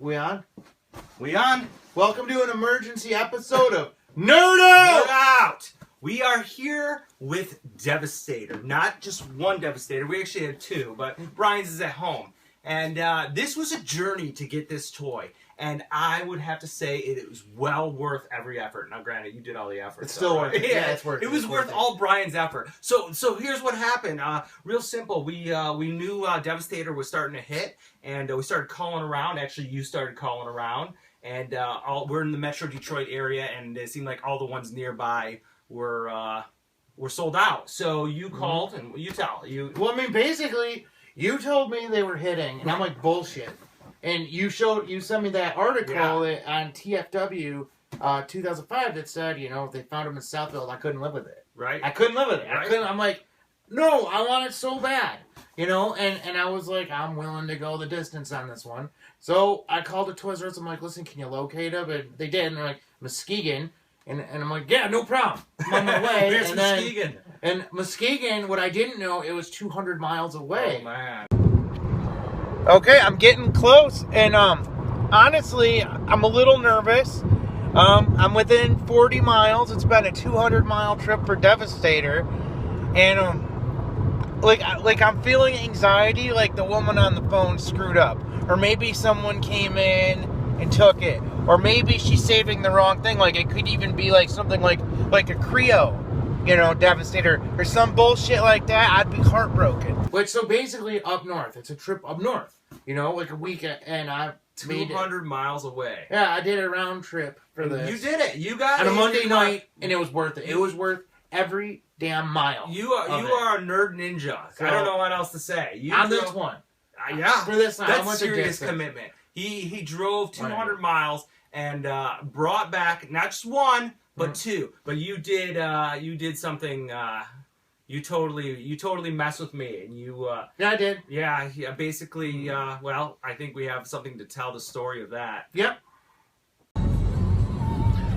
We on? We on? Welcome to an emergency episode of Knerdout! We are here with Devastator. Not just one Devastator. We actually have two, but Brian's is at home. And this was a journey to get this toy. And I would have to say it was well worth every effort. Now, granted, you did all the effort. It's still worth it. Yeah, it's worth it. It was worth all Brian's effort. So here's what happened. Real simple. We knew Devastator was starting to hit, and we started calling around. Actually, you started calling around. And we're in the Metro Detroit area, and it seemed like all the ones nearby were sold out. So you called, and you tell. Well, I mean, basically, you told me they were hitting, and I'm like, bullshit. And you sent me that article on TFW 2005 that said, you know, if they found him in Southfield, I couldn't live with it. Right. I couldn't live with it. Right. I'm like, no, I want it so bad. You know, and I was like, I'm willing to go the distance on this one. So I called the Toys R Us. I'm like, listen, can you locate him? And they did. And they're like, Muskegon. And I'm like, yeah, no problem. I'm on my way. There's Muskegon. And Muskegon, what I didn't know, it was 200 miles away. Oh, man. Okay, I'm getting close. And honestly, I'm a little nervous. I'm within 40 miles. It's been a 200-mile trip for Devastator. And like I'm feeling anxiety, like the woman on the phone screwed up, or maybe someone came in and took it, or maybe she's saving the wrong thing. Like it could even be like something like a Creo, you know, Devastator, or some bullshit like that. I'd be heartbroken. But so basically, up north, it's a trip up north, you know, like a week, and I 200 miles away. Yeah, I did a round trip for this. You did it. You got it on a Monday night, and it was worth it. It was worth every damn mile. You are a nerd ninja. So, I don't know what else to say. This one. Yeah. For this one, that's serious commitment. He drove 200 miles and brought back not just one, but two. But you did something. You totally messed with me, and you. Yeah, I did. Yeah. Basically, well, I think we have something to tell the story of that. Yep.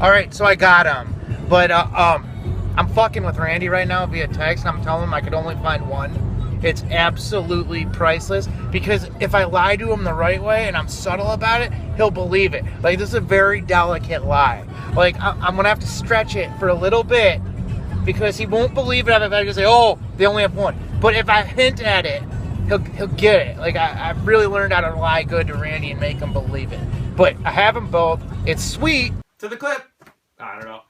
All right, so I got him, but I'm fucking with Randy right now via text, and I'm telling him I could only find one. It's absolutely priceless, because if I lie to him the right way and I'm subtle about it, he'll believe it. Like, this is a very delicate lie. Like, I'm going to have to stretch it for a little bit, because he won't believe it if I just say, oh, they only have one. But if I hint at it, he'll get it. Like, I've really learned how to lie good to Randy and make him believe it. But I have them both. It's sweet. To the clip. I don't know.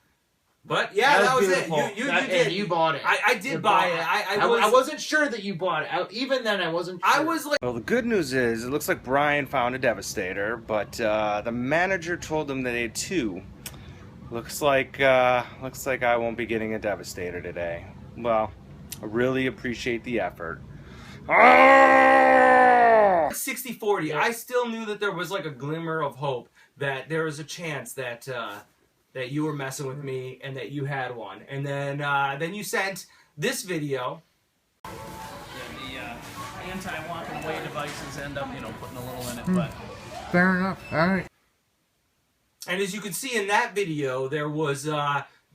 But yeah, that was beautiful. It. You did. You bought it. I did buy it. I wasn't sure that you bought it. Even then, I wasn't sure. I was like... Well, the good news is, it looks like Brian found a Devastator, but the manager told him that they had two. Looks like I won't be getting a Devastator today. Well, I really appreciate the effort. 60-40. Yeah. I still knew that there was like a glimmer of hope that there was a chance that that you were messing with me and that you had one. And then you sent this video. Yeah, the anti-walking away devices end up, you know, putting a little in it, but... Fair enough. All right. And as you can see in that video, there was,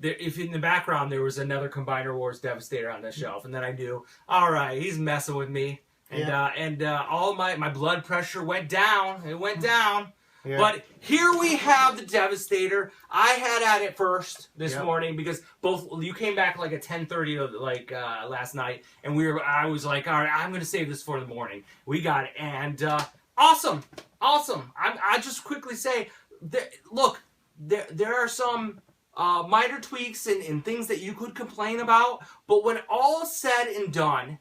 if in the background there was another Combiner Wars Devastator on the shelf, and then I knew, all right, he's messing with me. And all my blood pressure went down. It went down. Yeah. But here we have the Devastator. I had at it first this morning, because you came back like at 10:30 like last night, and I was like, all right, I'm gonna save this for the morning. We got it, and awesome. I just quickly say, look, there are some minor tweaks and things that you could complain about, but when all is said and done,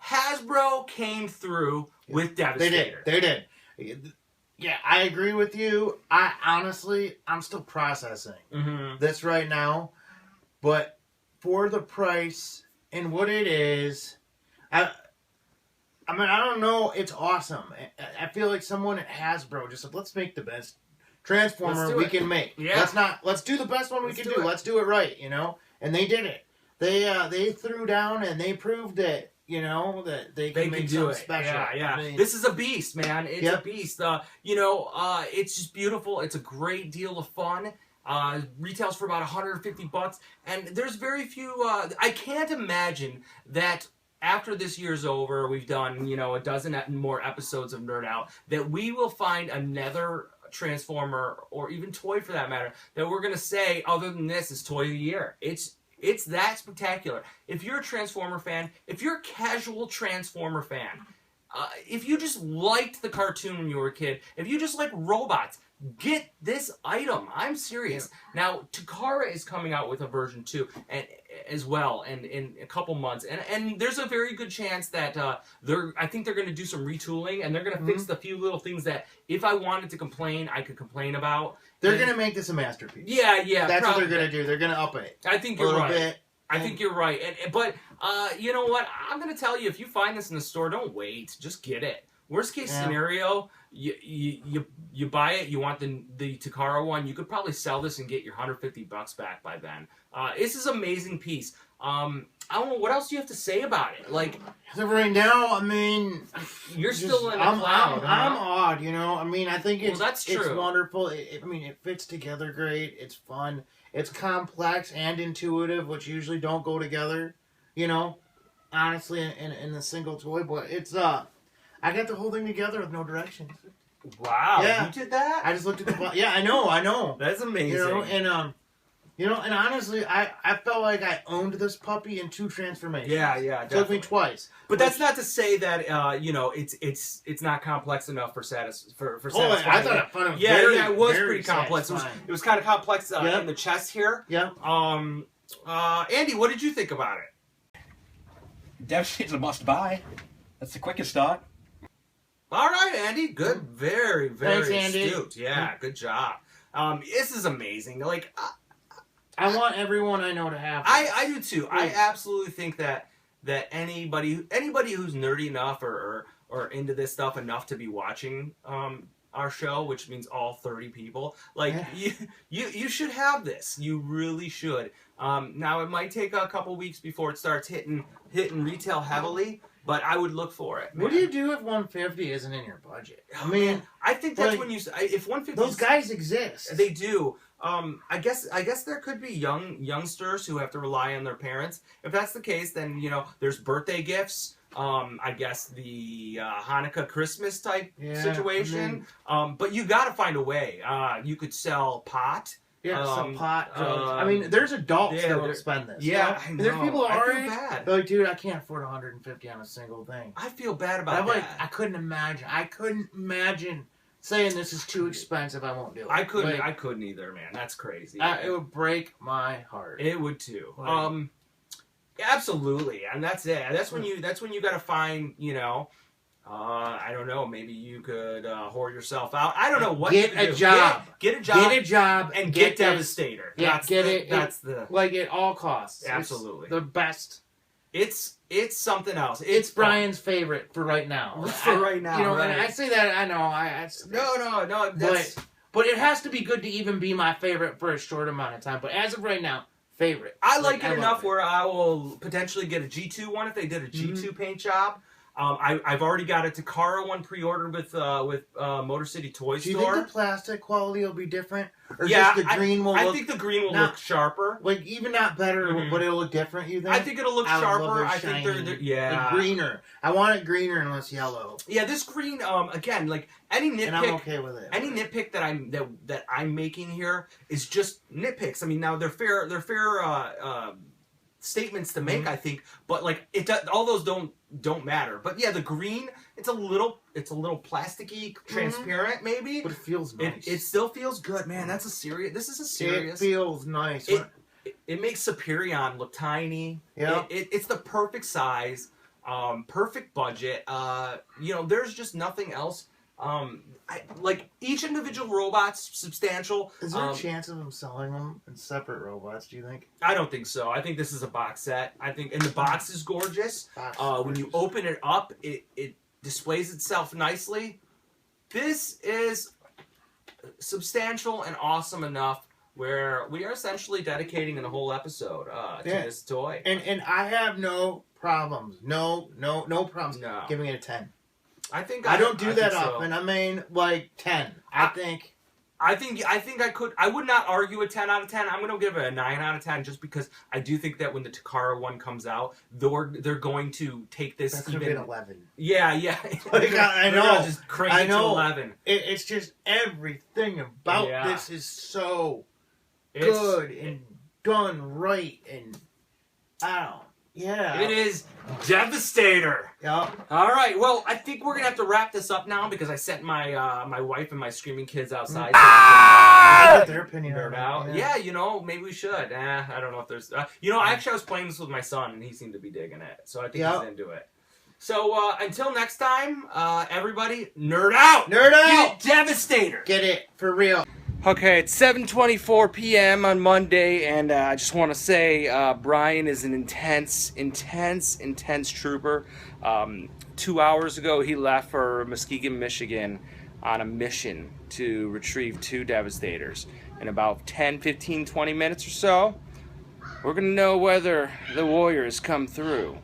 Hasbro came through with Devastator. They did. Yeah, I agree with you. I'm still processing this right now. But for the price and what it is, I mean, I don't know. It's awesome. I feel like someone at Hasbro just said, let's make the best Transformer we can make. Yeah. Let's do the best one we can do. Let's do it right, you know? And they did it. They threw down and they proved it. You know, that they can make something special. Yeah. I mean, this is a beast, man. It's a beast. It's just beautiful. It's a great deal of fun. Retails for about $150, and there's very few. I can't imagine that after this year's over, we've done, a dozen more episodes of Nerd Out, that we will find another Transformer, or even toy for that matter, that we're going to say, other than this, is Toy of the Year. It's that spectacular. If you're a Transformer fan, if you're a casual Transformer fan, if you just liked the cartoon when you were a kid, if you just like robots, get this item. I'm serious. Yeah. Now, Takara is coming out with a version 2 as well, and in a couple months. And there's a very good chance that I think they're going to do some retooling, and they're going to fix the few little things that if I wanted to complain, I could complain about. They're going to make this a masterpiece. Yeah. That's what they're going to do. They're going to up it. I think you're right. I think you're right. But you know what? I'm going to tell you, if you find this in the store, don't wait. Just get it. Worst case scenario, you buy it. You want the Takara one. You could probably sell this and get your $150 back by then. This is an amazing piece. I don't know what else do you have to say about it. Like, so right now, I mean, you're still in a cloud. I'm odd, I mean, I think it's that's true. It's wonderful. It fits together great. It's fun. It's complex and intuitive, which usually don't go together. Honestly, in a single toy, but it's I got the whole thing together with no directions. Wow, yeah. You did that? I just looked at the yeah, I know. That's amazing. And honestly, I felt like I owned this puppy in 2 transformations. Yeah, it took me twice. But that's not to say that it's not complex enough for satisfying. I thought it found it was pretty complex. It was kind of complex in the chest here. Yeah. Andy, what did you think about it? Devastator's a must buy. That's the quickest start. All right, Andy. Good. Very, very Thanks, Andy. astute. Yeah, good job. This is amazing. Like, I want everyone I know to have this. I do too. I absolutely think that anybody who's nerdy enough or into this stuff enough to be watching our show, which means all 30 people, like you should have this. You really should. Now it might take a couple weeks before it starts hitting retail heavily. But I would look for it. Man. What do you do if 150 isn't in your budget? I mean, I think that's when if 150. Those guys exist. They do. I guess there could be youngsters who have to rely on their parents. If that's the case, then there's birthday gifts. I guess the Hanukkah Christmas type situation. But you got to find a way. You could sell pot. Yeah, some pot, drugs. I mean, there's adults that will spend this. Yeah, I know. There's people that I feel bad. They're like, dude, I can't afford 150 on a single thing. I feel bad about that. I couldn't imagine saying this is too expensive. I won't do it. I couldn't either, man. That's crazy. It would break my heart. It would too. Absolutely, and that's it. That's when you got to find, I don't know. Maybe you could whore yourself out. I don't know what. Get a job. Get a job. Get a job and get Devastator. Yeah, That's the like at all costs. Absolutely, it's the best. It's something else. It's Brian's favorite for right now. Right now, right. And I say that. I know. No. But it has to be good to even be my favorite for a short amount of time. But as of right now, favorite. I like it enough where I will potentially get a G2 one if they did a G2 paint job. I've already got a Takara one pre-ordered with Motor City Toy Store. Do you think the plastic quality will be different? Or yeah, just the green will I think the green will look sharper. Like, even not better, but it'll look different, you think? I think it'll look sharper. I think they're like greener. I want it greener and less yellow. Yeah, this green, again, like any nitpick. And I'm okay with it. Any nitpick that I'm making here is just nitpicks. I mean, now they're fair statements to make, I think, but like all those don't matter. But yeah, the green, it's a little plasticky, transparent, maybe. But it feels nice. It still feels good, man. This is a serious. It feels nice. It makes Superion look tiny. Yeah. It's the perfect size, perfect budget. There's just nothing else. Like each individual robot's substantial. Is there a chance of them selling them in separate robots, do you think? I don't think so. I think this is a box set. And the box is gorgeous. When you open it up, it displays itself nicely. This is substantial and awesome enough where we are essentially dedicating a whole episode to this toy. And I have no problems. No problems giving it a 10. I don't do that often. I mean, like 10. I think I think I could. I would not argue a 10 out of 10. I'm going to give it a 9 out of 10 just because I do think that when the Takara one comes out, they're going to take this. That's gonna be an 11. Yeah. Like, I They're know. gonna just crank I it to know. 11. It's just everything about Yeah. this is so It's, good and done right, and I don't. Yeah. It is Devastator. Yeah. All right. Well, I think we're gonna have to wrap this up now because I sent my my wife and my screaming kids outside. I get their opinion on Nerd it. out. Yeah, you know, maybe we should. I don't know if there's. You know, actually, I was playing this with my son, and he seemed to be digging it, so I think he's into it. So until next time, everybody, nerd out. Nerd out. Get Devastator. Get it for real. Okay, it's 7:24 p.m. on Monday, and I just want to say Brian is an intense trooper. 2 hours ago, he left for Muskegon, Michigan on a mission to retrieve 2 Devastators. In about 10, 15, 20 minutes or so, we're going to know whether the Warriors come through.